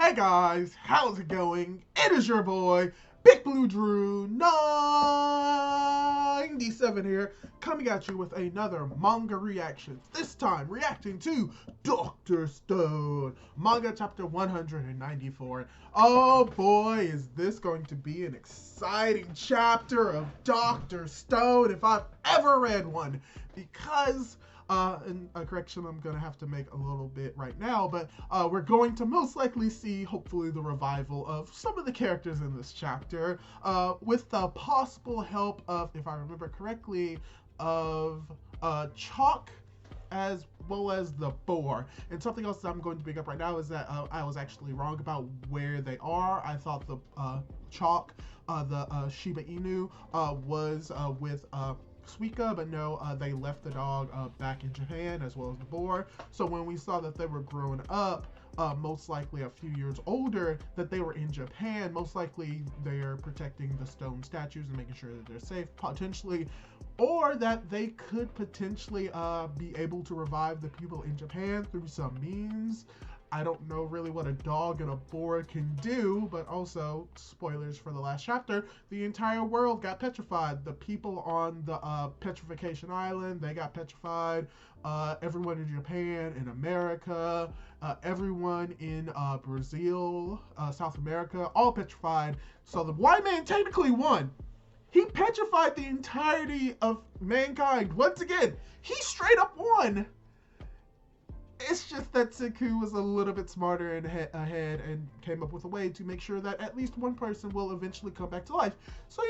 Hey guys, how's it going? It is your boy, Big Blue Drew 97 here, coming at you with another manga reaction. This time, reacting to Dr. Stone, manga chapter 194. Oh boy, is this going to be an exciting chapter of Dr. Stone if I've ever read one, because and a correction I'm going to have to make a little bit right now, but we're going to most likely see, hopefully, the revival of some of the characters in this chapter, with the possible help of, if I remember correctly, of Chalk as well as the Boar. And something else that I'm going to bring up right now is that I was actually wrong about where they are. I thought the Chalk, the Shiba Inu, was with Suika, but no, they left the dog back in Japan, as well as the boar. So when we saw that they were growing up, most likely a few years older, that they were in Japan, most likely they're protecting the stone statues and making sure that they're safe, potentially, or that they could potentially be able to revive the people in Japan through some means. I don't know really what a dog and a boar can do, but also, spoilers for the last chapter, the entire world got petrified. The people on the Petrification Island, they got petrified. Everyone in Japan, in America, everyone in Brazil, South America, all petrified. So the white man technically won. He petrified the entirety of mankind. Once again, he straight up won. It's just that Siku was a little bit smarter and ahead and came up with a way to make sure that at least one person will eventually come back to life. So,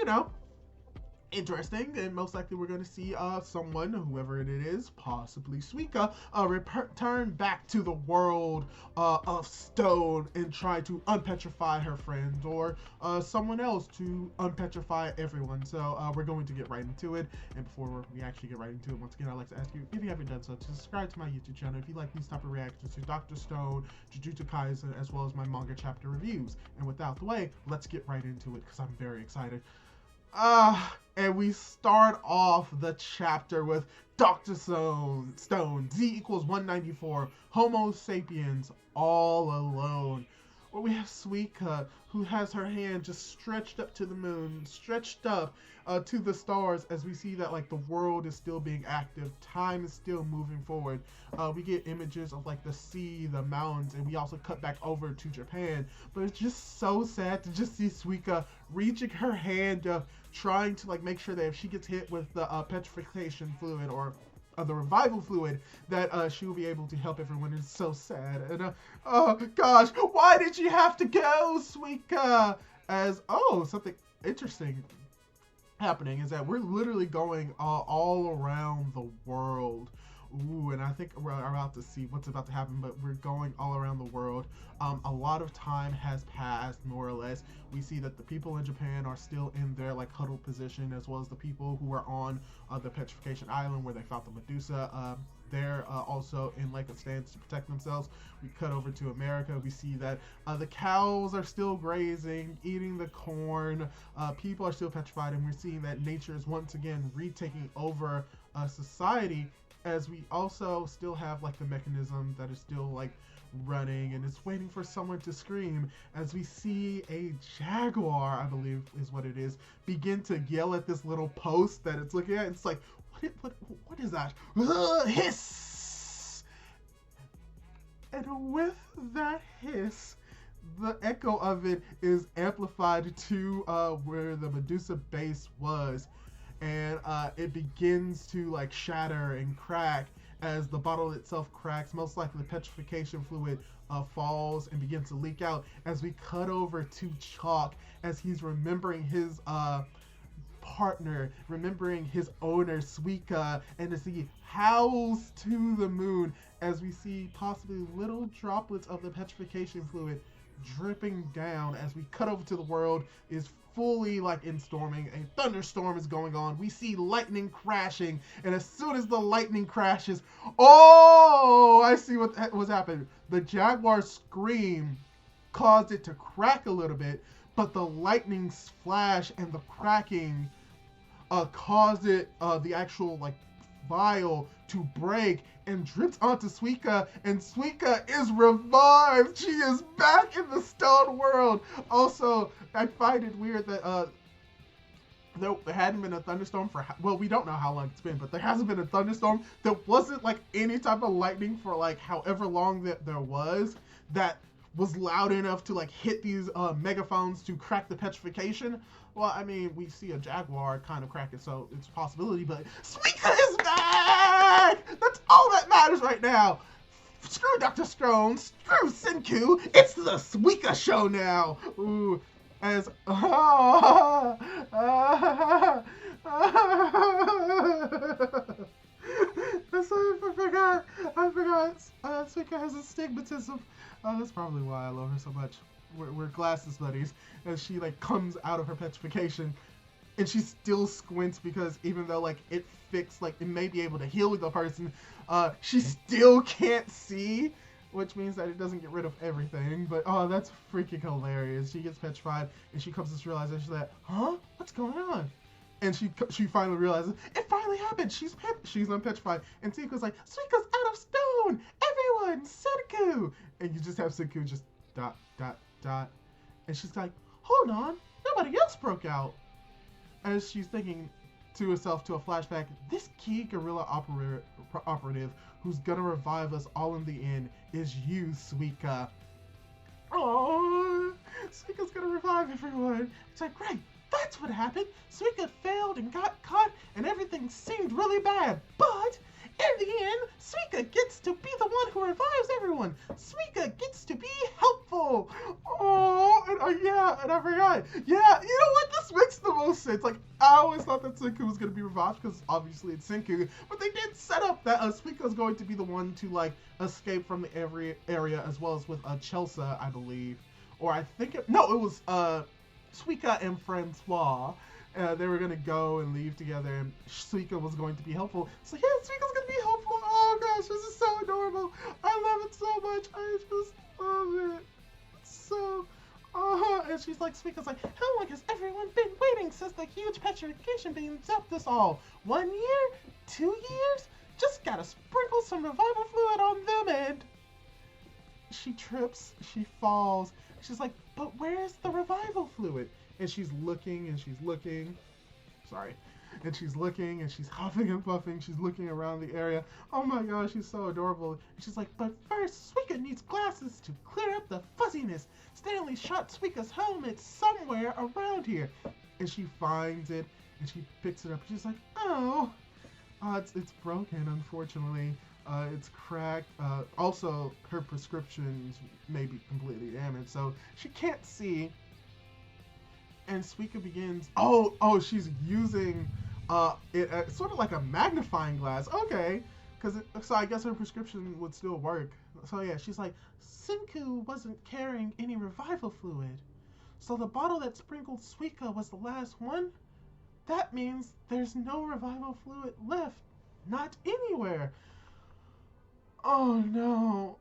interesting, and most likely we're going to see someone, whoever it is, possibly Suika, return back to the world of stone and try to unpetrify her friends, or someone else to unpetrify everyone. So we're going to get right into it, and before we actually get right into it, once again, I'd like to ask you, if you haven't done so, to subscribe to my YouTube channel if you like these type of reactions to Dr. Stone, Jujutsu Kaisen, as well as my manga chapter reviews. And without the way, let's get right into it, because I'm very excited. And we start off the chapter with Dr. Stone, Z equals 194, Homo sapiens, all alone. Where we have Suika, who has her hand just stretched up to the moon, stretched up to the stars, as we see that the world is still being active, time is still moving forward. We get images of the sea, the mountains, and we also cut back over to Japan. But it's just so sad to just see Suika reaching her hand up, trying to make sure that if she gets hit with the petrification fluid, or the revival fluid, that she will be able to help everyone. It's so sad. And oh gosh, why did you have to go, Suika? As something interesting happening is that we're literally going all around the world. Ooh, and I think we're about to see what's about to happen, but we're going all around the world. A lot of time has passed, more or less. We see that the people in Japan are still in their huddled position, as well as the people who are on the Petrification Island where they found the Medusa. They're also in a stance to protect themselves. We cut over to America. We see that the cows are still grazing, eating the corn. People are still petrified, and we're seeing that nature is once again retaking over society, as we also still have the mechanism that is still running, and it's waiting for someone to scream, as we see a jaguar, I believe is what it is, begin to yell at this little post that it's looking at. It's like, what is that? Hiss! And with that hiss, the echo of it is amplified to where the Medusa base was. And it begins to shatter and crack as the bottle itself cracks. Most likely the petrification fluid falls and begins to leak out, as we cut over to Chalk, as he's remembering his partner, remembering his owner, Suika, and as he howls to the moon, as we see possibly little droplets of the petrification fluid dripping down. As we cut over to the world is fully in storming. A thunderstorm is going on. We see lightning crashing, and as soon as the lightning crashes, I see what was happening. The jaguar's scream caused it to crack a little bit, but the lightning's flash and the cracking caused it, the actual vial to break and drips onto Suika, and Suika is revived. She is back in the stone world. Also, I find it weird that there hadn't been a thunderstorm for, well, we don't know how long it's been, but there hasn't been a thunderstorm. There wasn't like any type of lightning for like however long that there was that was loud enough to like hit these megaphones to crack the petrification. Well, I mean, we see a jaguar kind of crack it, so it's a possibility, but Suika is back! That's all that matters right now. Screw Dr.Stone, screw Senku, it's the Suika show now. Ooh. As I forgot. Suika has astigmatism. That's probably why I love her so much. We're glasses buddies, as she like comes out of her petrification, and she still squints because even though like it fixed, like it may be able to heal the person, she still can't see. Which means that it doesn't get rid of everything, but oh, that's freaking hilarious. She gets petrified, and she comes to this realization that, huh? What's going on? And she finally realizes, it finally happened! She's unpetrified. And Suika's like, Suika's out of stone! Everyone, Senku! And you just have Senku just ... And she's like, hold on, nobody else broke out. As she's thinking to herself to a flashback, this key guerrilla operative who's gonna revive us all in the end is you, Suika. Oh, Suika's gonna revive everyone. It's like, great, that's what happened. Suika failed and got caught, and everything seemed really bad. But in the end, Suika gets to be the one who revives everyone. Suika gets to be helpful. Oh, and I forgot. Yeah, you know what? This makes the most sense. Like, I always thought that Senku was going to be revived because obviously it's Senku, but they did set up that Suika is going to be the one to, like, escape from the area as well as with Chelsea, I believe. Or I think it was Suika and Francois. They were going to go and leave together, and Suika was going to be helpful. So yeah, Suika's going to be helpful. Oh gosh, this is so adorable. I love it so much. I just love it. So, and she's like, Suika's like, how long has everyone been waiting since the huge petrification beam zapped us all? 1 year? 2 years? Just gotta sprinkle some revival fluid on them, and she trips, she falls. She's like, but where's the revival fluid? And she's looking, and she's looking. Sorry. And she's looking, and she's huffing and puffing. She's looking around the area. Oh my gosh, she's so adorable. And she's like, but first, Suika needs glasses to clear up the fuzziness. Stanley shot Suika's helmet somewhere around here. And she finds it, and she picks it up. She's like, oh, it's broken, unfortunately. It's cracked. Also, her prescriptions may be completely damaged, so she can't see. And Suika begins, she's using it sort of like a magnifying glass. Okay, so I guess her prescription would still work. So yeah, she's like, Senku wasn't carrying any revival fluid. So the bottle that sprinkled Suika was the last one? That means there's no revival fluid left. Not anywhere. Oh no,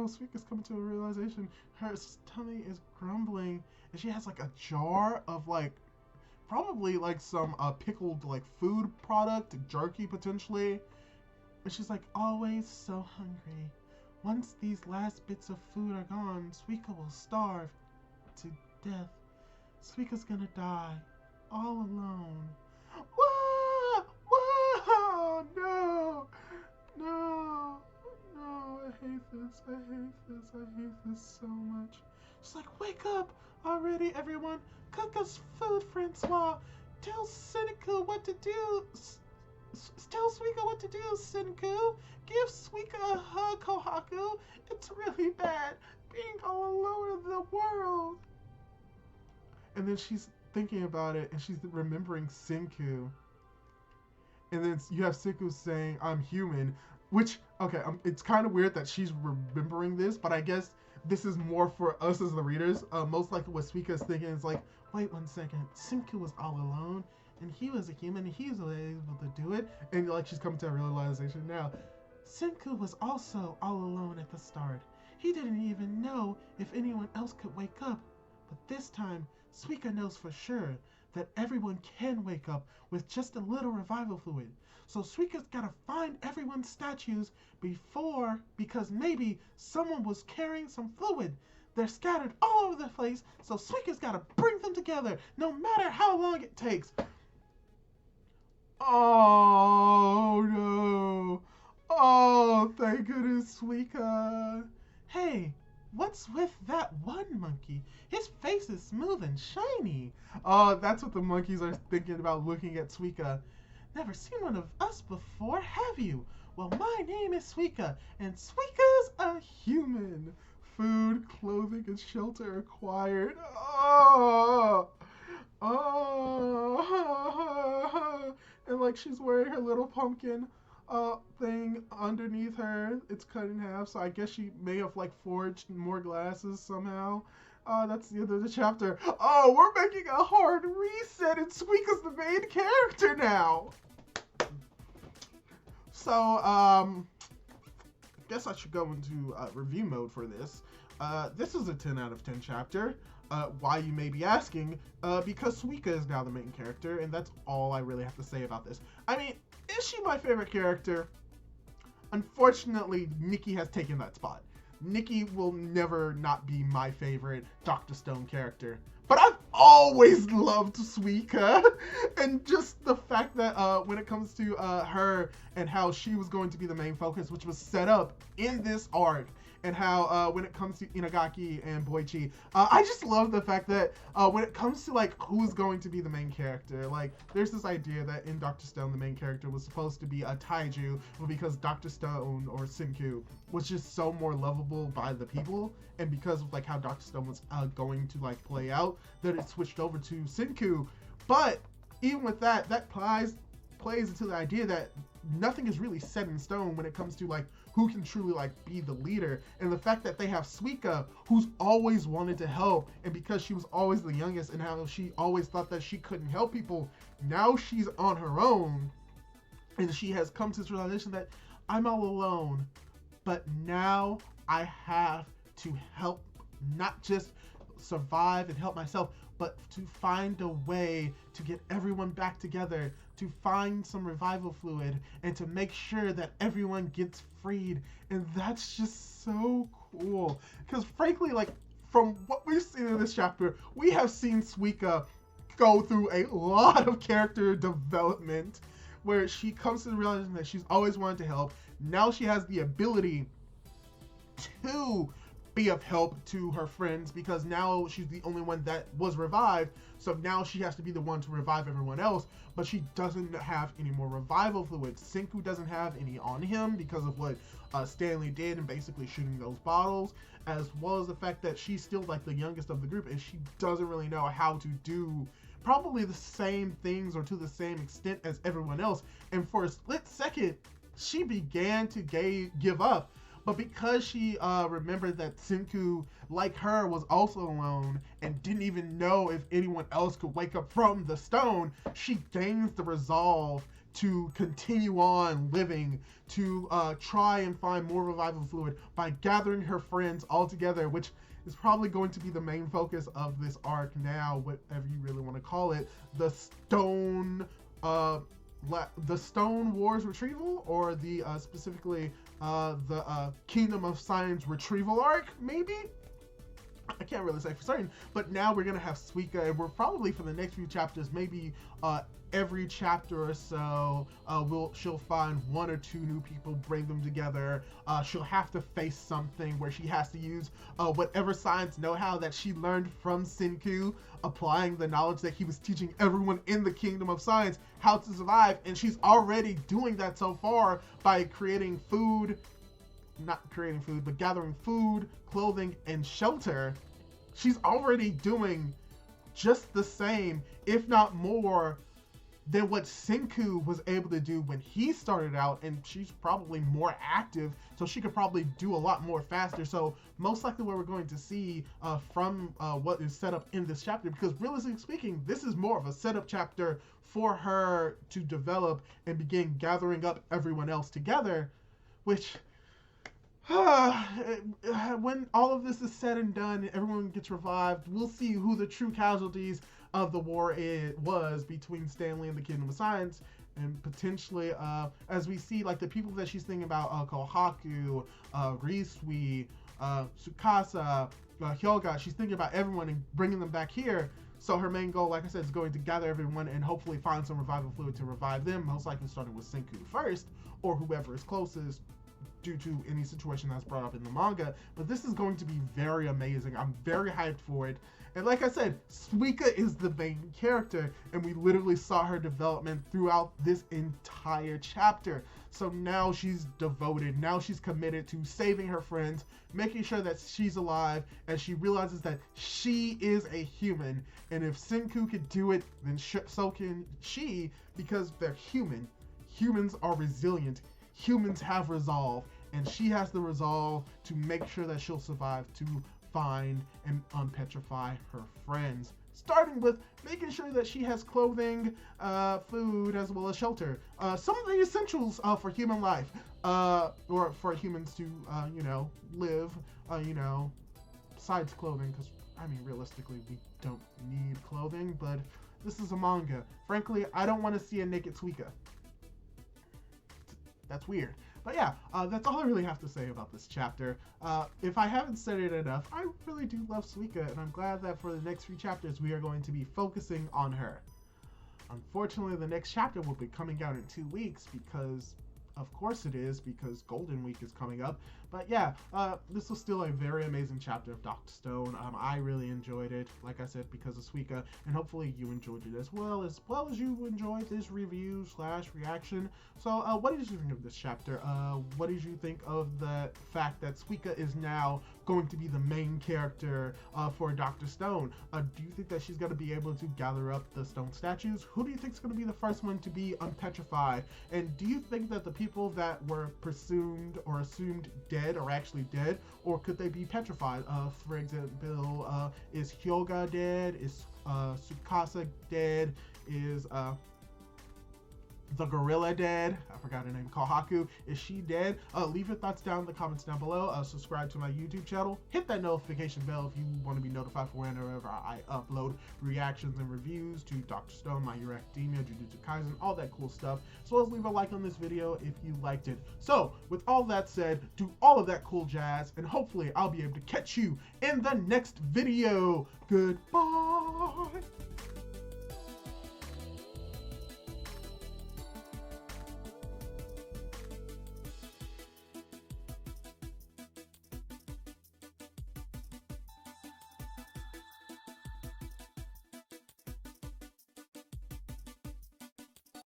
Suika's coming to a realization. Her tummy is grumbling, and she has like a jar of like, probably like some pickled like food product, jerky potentially. And she's like, always so hungry. Once these last bits of food are gone, Suika will starve to death. Suika's gonna die, all alone. Whoa! Whoa! No! No, I hate this so much. She's like, wake up already, everyone. Cook us food, Francois. Tell Senku what to do. Tell Suika what to do, Senku. Give Suika a hug, Kohaku. It's really bad being all alone in the world. And then she's thinking about it, and she's remembering Senku. And then you have Senku saying, I'm human, which, okay, it's kind of weird that she's remembering this, but I guess this is more for us as the readers. Most likely what Suika is thinking is like, wait 1 second, Senku was all alone, and he was a human, and he was able to do it, and like she's coming to a realization now. Senku was also all alone at the start. He didn't even know if anyone else could wake up, but this time, Suika knows for sure. that everyone can wake up with just a little revival fluid. So Suika's gotta find everyone's statues because maybe someone was carrying some fluid. They're scattered all over the place, so Suika's gotta bring them together, no matter how long it takes. Oh no! Oh, thank goodness, Suika. Hey, what's with that one monkey? His face is smooth and shiny. Oh, that's what the monkeys are thinking about looking at Suika. Never seen one of us before, have you? Well, my name is Suika, and Suika's a human. Food, clothing, and shelter acquired. Oh! Oh! And like she's wearing her little pumpkin thing underneath her. It's cut in half, so I guess she may have like forged more glasses somehow. That's the end of the chapter. Oh, we're making a hard reset, and Suika's the main character now. So, guess I should go into review mode for this. This is a 10 out of 10 chapter. Why, you may be asking? Because Suika is now the main character, and that's all I really have to say about this. I mean, is she my favorite character? Unfortunately, Nikki has taken that spot. Nikki will never not be my favorite Dr. Stone character. But I've always loved Suika, and just the fact that when it comes to her and how she was going to be the main focus, which was set up in this arc, and how when it comes to Inagaki and Boichi, I just love the fact that when it comes to like who's going to be the main character, like there's this idea that in Dr. Stone the main character was supposed to be a Taiju, because Dr. Stone or Senku was just so more lovable by the people, and because of like how Dr. Stone was going to like play out, that it switched over to Senku. But even with that, that plays into the idea that nothing is really set in stone when it comes to like who can truly like be the leader, and the fact that they have Suika, who's always wanted to help, and because she was always the youngest and how she always thought that she couldn't help people, now she's on her own, and she has come to this realization that I'm all alone, but now I have to help, not just survive and help myself, but to find a way to get everyone back together, to find some revival fluid, and to make sure that everyone gets freed. And that's just so cool. Because frankly, like, from what we've seen in this chapter, we have seen Suika go through a lot of character development, where she comes to the realization that she's always wanted to help. Now she has the ability to be of help to her friends, because now she's the only one that was revived, so now she has to be the one to revive everyone else, but she doesn't have any more revival fluid. Senku doesn't have any on him because of what Stanley did and basically shooting those bottles, as well as the fact that she's still like the youngest of the group, and she doesn't really know how to do probably the same things or to the same extent as everyone else. And for a split second, she began to give up. But because she remembered that Senku, like her, was also alone and didn't even know if anyone else could wake up from the stone, she gains the resolve to continue on living, to try and find more revival fluid by gathering her friends all together, which is probably going to be the main focus of this arc now, whatever you really want to call it. The Stone Wars retrieval, or the specifically the Kingdom of Science retrieval arc, maybe? I can't really say for certain, but now we're gonna have Suika, and we're probably for the next few chapters, maybe every chapter or so, she'll find one or two new people, bring them together. She'll have to face something where she has to use whatever science know-how that she learned from Senku, applying the knowledge that he was teaching everyone in the Kingdom of Science how to survive, and she's already doing that so far by gathering food, clothing, and shelter. She's already doing just the same, if not more, than what Senku was able to do when he started out, and she's probably more active, so she could probably do a lot more faster. So most likely what we're going to see from what is set up in this chapter, because realistically speaking, this is more of a setup chapter for her to develop and begin gathering up everyone else together, which when all of this is said and done, everyone gets revived, we'll see who the true casualties of the war it was between Stanley and the Kingdom of Science. And potentially, as we see, like the people that she's thinking about, Kohaku, Risui, Tsukasa, Hyoga, she's thinking about everyone and bringing them back here. So her main goal, like I said, is going to gather everyone and hopefully find some revival fluid to revive them, most likely starting with Senku first, or whoever is closest due to any situation that's brought up in the manga. But this is going to be very amazing. I'm very hyped for it. And like I said, Suika is the main character, and we literally saw her development throughout this entire chapter. So now she's devoted, now she's committed to saving her friends, making sure that she's alive, and she realizes that she is a human. And if Senku could do it, then so can she, because they're human. Humans are resilient. Humans have resolve, and she has the resolve to make sure that she'll survive, to find and unpetrify her friends, starting with making sure that she has clothing, food, as well as shelter, some of the essentials for human life, or for humans to live, besides clothing, because I mean realistically we don't need clothing, but this is a manga. Frankly, I don't want to see a naked Suika. That's weird. But yeah, that's all I really have to say about this chapter. If I haven't said it enough, I really do love Suika, and I'm glad that for the next few chapters we are going to be focusing on her. Unfortunately, the next chapter will be coming out in 2 weeks because, of course it is, because Golden Week is coming up. But yeah, this was still a very amazing chapter of Dr. Stone. I really enjoyed it, like I said, because of Suika, and hopefully you enjoyed it as well as you enjoyed this review / reaction. So what did you think of this chapter? What did you think of the fact that Suika is now going to be the main character for Dr. Stone? Do you think that she's going to be able to gather up the stone statues? Who do you think is going to be the first one to be unpetrified? And do you think that the people that were presumed or assumed dead are actually dead, or could they be petrified? For example, is Hyoga dead? Is Tsukasa dead? Is the gorilla dead? I forgot her name. Kohaku, is she dead? Leave your thoughts down in the comments down below. Subscribe to my YouTube channel. Hit that notification bell if you want to be notified for whenever I upload reactions and reviews to Dr. Stone, My Hero Academia, Jujutsu Kaisen, all that cool stuff. As well as leave a like on this video if you liked it. So, with all that said, do all of that cool jazz, and hopefully I'll be able to catch you in the next video. Goodbye!